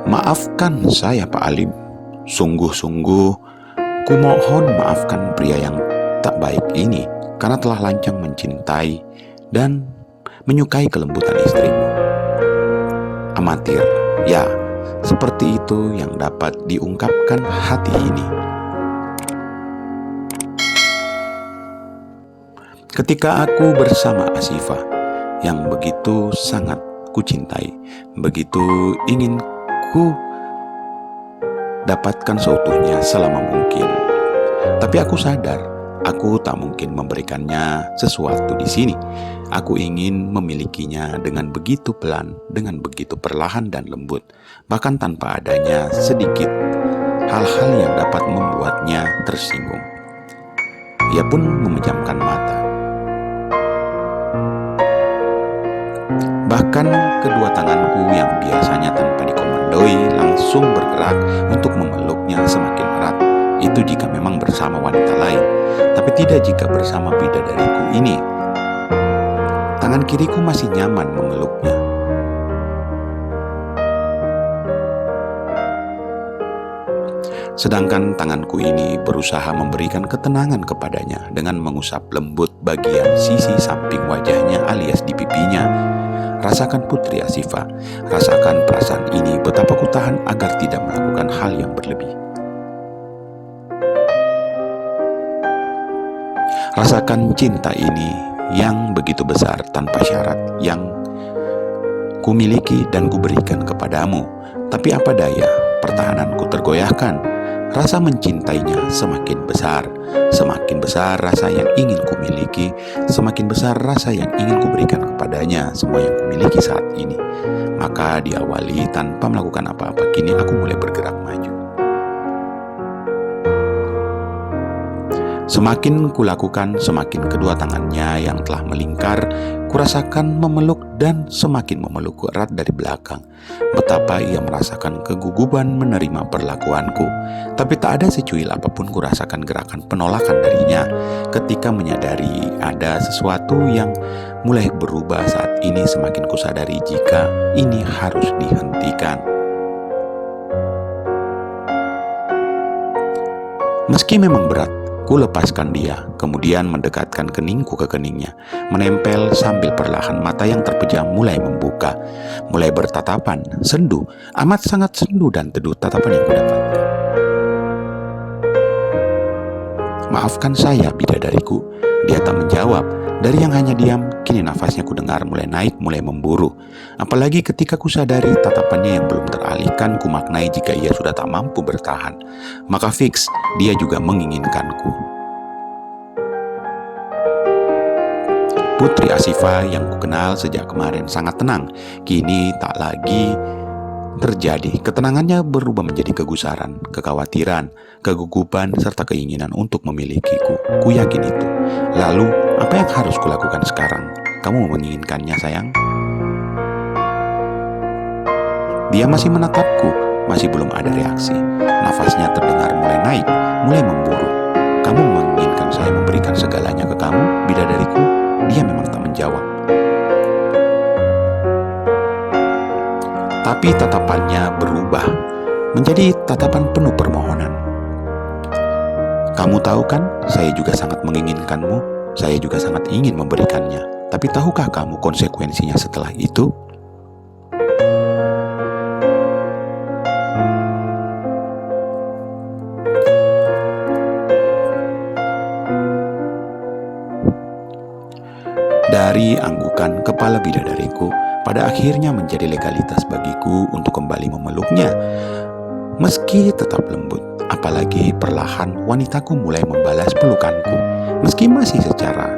Maafkan saya, Pak Alim. Sungguh-sungguh, kumohon maafkan pria yang tak baik ini karena telah lancang mencintai dan menyukai kelembutan istrimu. Amatir, ya, seperti itu yang dapat diungkapkan hati ini. Ketika aku bersama Asifah yang begitu sangat kucintai, begitu ingin ku dapatkan seutuhnya selama mungkin. Tapi aku sadar, aku tak mungkin memberikannya sesuatu di sini. Aku ingin memilikinya dengan begitu pelan, dengan begitu perlahan dan lembut, bahkan tanpa adanya sedikit hal-hal yang dapat membuatnya tersinggung. Ia pun memejamkan mata. Bahkan kedua tanganku yang biasanya tanpa dikomandoi langsung bergerak untuk memeluknya semakin erat. Itu jika memang bersama wanita lain, tapi tidak jika bersama bidadariku ini. Tangan kiriku masih nyaman memeluknya. Sedangkan tanganku ini berusaha memberikan ketenangan kepadanya dengan mengusap lembut bagian sisi samping wajahnya alias di pipinya. Rasakan Putri Asifah, rasakan perasaan ini, betapa ku tahan agar tidak melakukan hal yang berlebih. Rasakan cinta ini yang begitu besar tanpa syarat yang ku miliki dan ku berikan kepadamu. Tapi apa daya, pertahananku tergoyahkan. Rasa mencintainya semakin besar. Semakin besar rasa yang ingin ku miliki, semakin besar rasa yang ingin ku berikan kepadanya semua yang ku miliki saat ini. Maka diawali tanpa melakukan apa-apa, kini aku mulai bergerak maju. Semakin kulakukan, semakin kedua tangannya yang telah melingkar kurasakan memeluk dan semakin memelukku erat dari belakang. Betapa ia merasakan kegugupan menerima perlakuanku. Tapi tak ada secuil apapun kurasakan gerakan penolakan darinya ketika menyadari ada sesuatu yang mulai berubah saat ini. Semakin kusadari jika ini harus dihentikan. Meski memang berat, ku lepaskan dia, kemudian mendekatkan keningku ke keningnya, menempel sambil perlahan mata yang terpejam mulai membuka, mulai bertatapan, sendu, amat sangat sendu dan teduh tatapan yang kudapatkan. Maafkan saya, bidadariku, dia tak menjawab. Dari yang hanya diam, kini nafasnya kudengar mulai naik, mulai memburu. Apalagi ketika kusadari tatapannya yang belum teralihkan, ku maknai jika ia sudah tak mampu bertahan. Maka fix, dia juga menginginkanku. Putri Asifah yang kukenal sejak kemarin sangat tenang, kini tak lagi terjadi. Ketenangannya berubah menjadi kegusaran, kekhawatiran, kegugupan, serta keinginan untuk memilikiku. Ku yakin itu. Lalu, apa yang harus kulakukan sekarang? Kamu menginginkannya, sayang? Dia masih menatapku, masih belum ada reaksi. Nafasnya terdengar mulai naik, mulai memburu. Kamu menginginkan saya memberikan segalanya ke kamu, bidadariku? Dia memang tak menjawab. Tapi tatapannya berubah menjadi tatapan penuh permohonan. Kamu tahu kan, saya juga sangat menginginkanmu. Saya juga sangat ingin memberikannya. Tapi tahukah kamu konsekuensinya setelah itu? Dari anggukan kepala bidadariku, pada akhirnya menjadi legalitas bagiku untuk kembali memeluknya. Meski tetap lembut, apalagi perlahan wanitaku mulai membalas pelukanku. Meski masih secara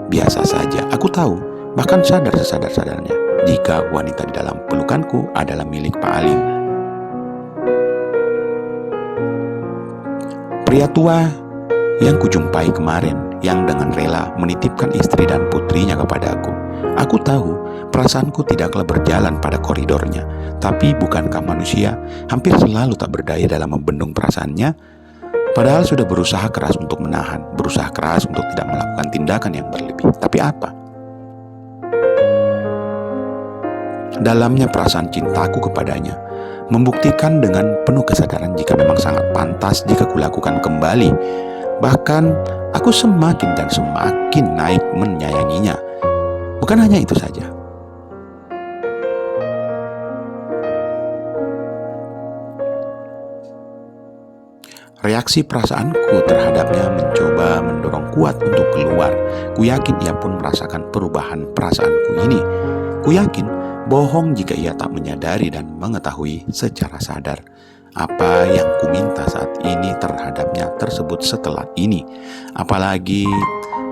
biasa saja, aku tahu, bahkan sadar sesadar-sadarnya, jika wanita di dalam pelukanku adalah milik Pak Alim. Pria tua yang kujumpai kemarin, yang dengan rela menitipkan istri dan putrinya kepadaku. Aku tahu perasaanku tidaklah berjalan pada koridornya, tapi bukankah manusia hampir selalu tak berdaya dalam membendung perasaannya? Padahal sudah berusaha keras untuk menahan, berusaha keras untuk tidak melakukan tindakan yang berlebih. Tapi apa? Dalamnya perasaan cintaku kepadanya, membuktikan dengan penuh kesadaran jika memang sangat pantas jika kulakukan kembali. Bahkan aku semakin dan semakin naik menyayanginya. Bukan hanya itu saja. Reaksi perasaanku terhadapnya mencoba mendorong kuat untuk keluar. Ku yakin ia pun merasakan perubahan perasaanku ini. Ku yakin bohong jika ia tak menyadari dan mengetahui secara sadar apa yang ku minta saat ini terhadapnya tersebut setelah ini. Apalagi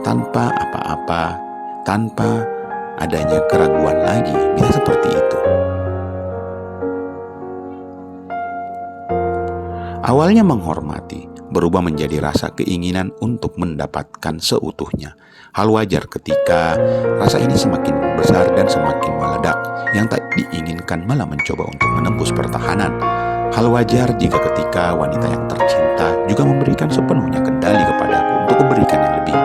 tanpa apa-apa, tanpa adanya keraguan lagi, bisa seperti itu. Awalnya menghormati, berubah menjadi rasa keinginan untuk mendapatkan seutuhnya. Hal wajar ketika rasa ini semakin besar dan semakin meledak. Yang tak diinginkan malah mencoba untuk menembus pertahanan. Hal wajar jika ketika wanita yang tercinta juga memberikan sepenuhnya kendali kepadaku untuk memberikan yang lebih.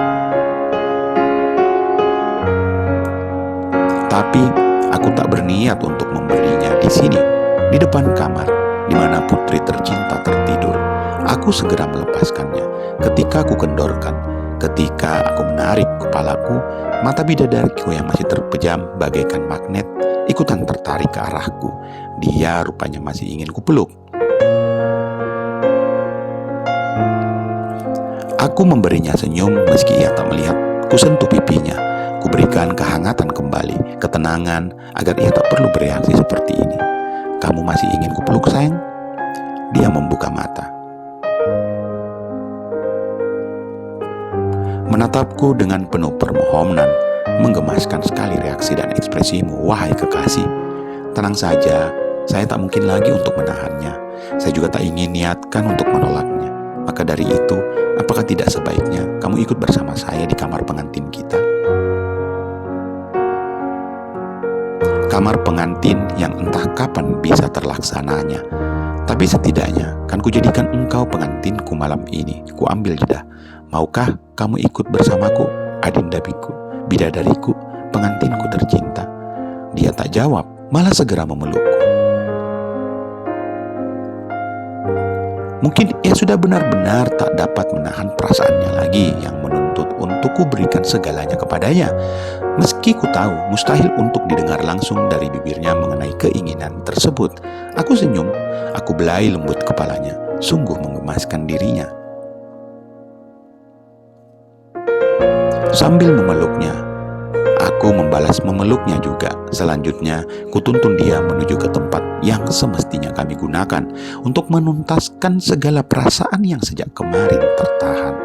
Tapi aku tak berniat untuk memberinya di sini, di depan kamar, di mana putri tercinta tertidur. Aku segera melepaskannya. Ketika aku kendorkan, ketika aku menarik kepalaku, mata bidadariku yang masih terpejam bagaikan magnet ikutan tertarik ke arahku. Dia rupanya masih ingin kupeluk. Aku memberinya senyum meski ia tak melihat. Ku sentuh pipinya. Ku berikan kehangatan kembali, ketenangan agar ia tak perlu bereaksi seperti ini. Kamu masih ingin kupeluk, sayang? Dia membuka mata, menatapku dengan penuh permohonan. Menggemaskan sekali reaksi dan ekspresimu, wahai kekasih. Tenang saja, saya tak mungkin lagi untuk menahannya. Saya juga tak ingin niatkan untuk menolaknya. Maka dari itu, apakah tidak sebaiknya kamu ikut bersama saya di kamar pengantin kita? Kamar pengantin yang entah kapan bisa terlaksananya. Tapi setidaknya kan kujadikan engkau pengantinku malam ini. Ku ambil jeda. Maukah kamu ikut bersamaku, adinda biku, bidadariku, pengantinku tercinta? Dia tak jawab, malah segera memelukku. Mungkin ia sudah benar-benar tak dapat menahan perasaannya lagi yang menuntut untuk ku berikan segalanya kepadanya. Meski ku tahu mustahil untuk didengar langsung dari bibirnya mengenai keinginan tersebut. Aku senyum, aku belai lembut kepalanya, sungguh menggemaskan dirinya. Sambil memeluknya, aku membalas memeluknya juga. Selanjutnya, kutuntun dia menuju ke tempat yang semestinya kami gunakan untuk menuntaskan segala perasaan yang sejak kemarin tertahan.